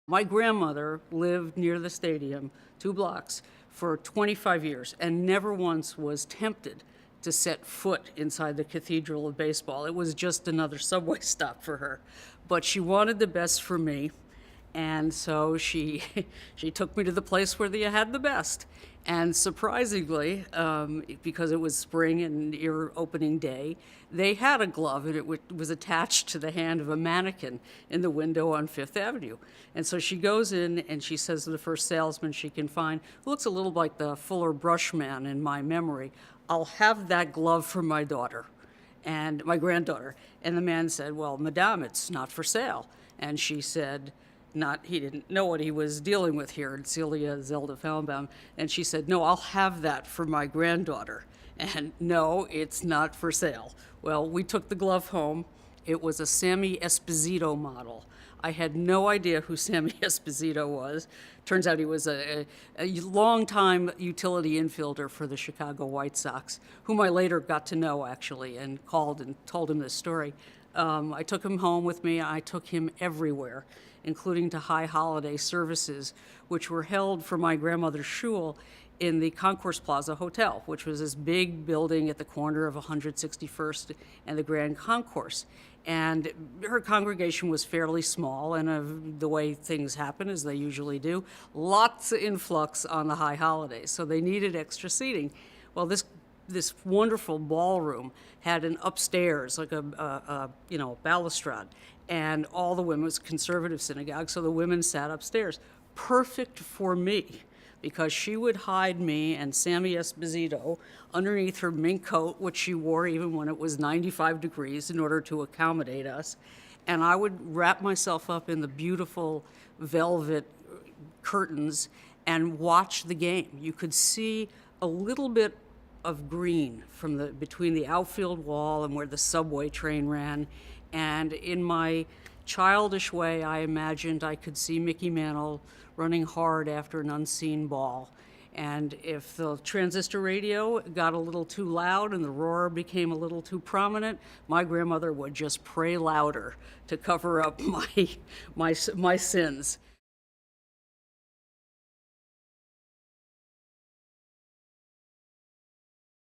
My grandmother lived near the stadium, 2 blocks, for 25 years and never once was tempted to set foot inside the Cathedral of Baseball. It was just another subway stop for her. But she wanted the best for me, and so she she took me to the place where they had the best. And surprisingly, because it was spring and near opening day, they had a glove, and it was attached to the hand of a mannequin in the window on Fifth Avenue. And so she goes in and she says to the first salesman she can find, who looks a little like the Fuller Brush Man in my memory, "I'll have that glove for my daughter." And my granddaughter. And the man said, "Well, madame, it's not for sale." And she said, he didn't know what he was dealing with here, Celia Zelda Fellenbaum. And she said, "No, I'll have that for my granddaughter." And no, it's not for sale. Well, we took the glove home. It was a Sammy Esposito model. I had no idea who Sammy Esposito was. Turns out he was a long-time utility infielder for the Chicago White Sox, whom I later got to know, actually, and called and told him this story. I took him home with me. I took him everywhere, including to high holiday services, which were held for my grandmother's shul in the Concourse Plaza Hotel, which was this big building at the corner of 161st and the Grand Concourse. And her congregation was fairly small, and the way things happen, as they usually do, lots of influx on the high holidays, so they needed extra seating. Well, this wonderful ballroom had an upstairs, like a balustrade, and all the women, it was a conservative synagogue, so the women sat upstairs. Perfect for me, because she would hide me and Sammy Esposito underneath her mink coat, which she wore even when it was 95 degrees in order to accommodate us. And I would wrap myself up in the beautiful velvet curtains and watch the game. You could see a little bit of green from between the outfield wall and where the subway train ran. And in my childish way, I imagined I could see Mickey Mantle running hard after an unseen ball. And if the transistor radio got a little too loud and the roar became a little too prominent, my grandmother would just pray louder to cover up my sins.